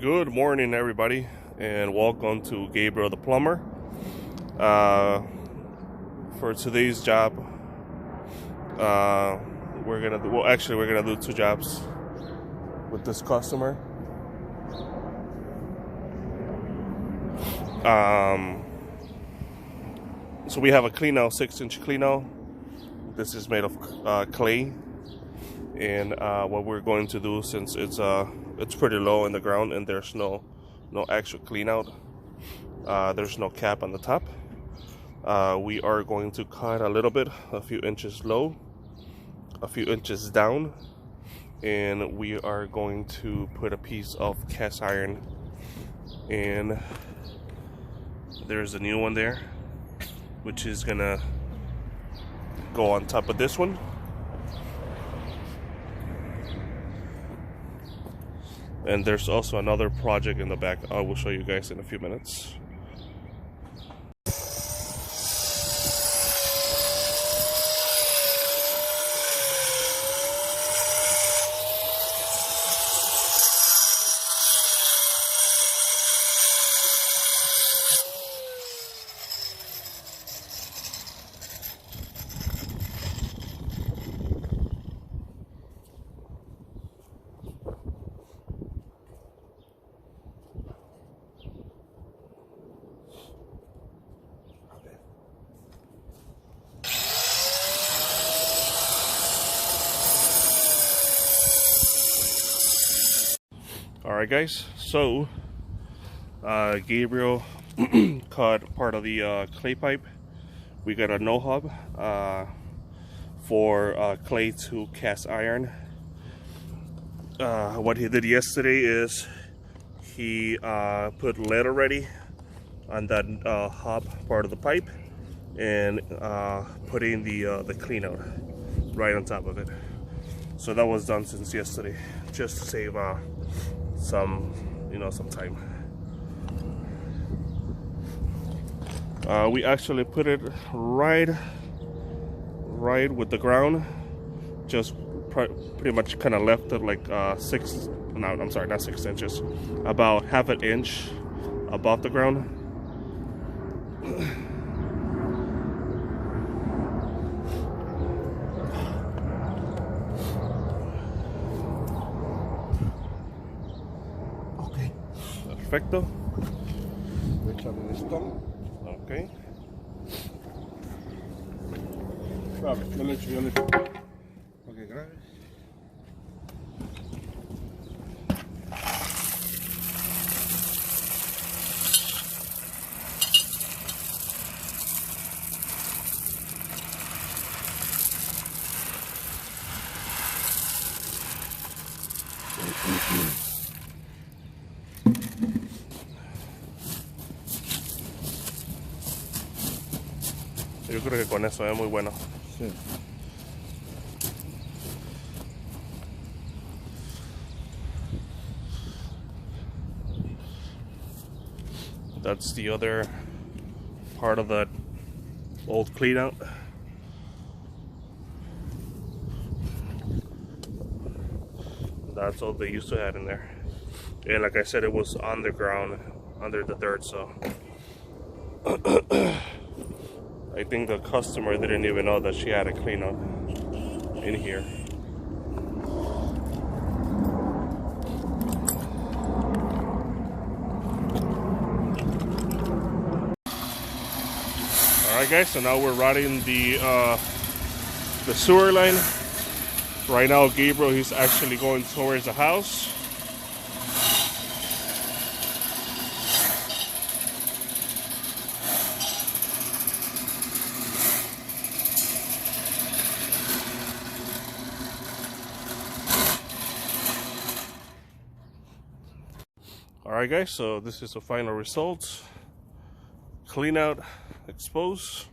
Good morning, everybody, and welcome to Gabriel the Plumber. For today's job, we're gonna do two jobs with this customer. So we have a cleanout, 6-inch cleanout. This is made of clay, and what we're going to do, since it's pretty low in the ground and there's no actual cleanout, there's no cap on the top. We are going to cut a little bit, a few inches low, a few inches down, and we are going to put a piece of cast iron, and there's a new one there, which is gonna go on top of this one. And there's also another project in the back I will show you guys in a few minutes. Alright guys, so Gabriel cut part of the clay pipe. We got a no hub for clay to cast iron. What he did yesterday is he put lead already on that hub part of the pipe, and put in the clean out right on top of it. So that was done since yesterday, just to save some time. We actually put it right with the ground, just pretty much kind of left it like not 6 inches, about half an inch above the ground. Perfecto. Échame esto. Ok. Suave, yo le echo. Ok, gracias. Yo creo que con eso es muy bueno. Sí. That's the other part of that old clean out. That's all they used to have in there. And like I said, it was on the ground, under the dirt, so I think the customer didn't even know that she had a clean out in here. Alright guys, so now we're routing the sewer line. Right now Gabriel, he's actually going towards the house. Alright guys, so this is the final result. Clean out, expose.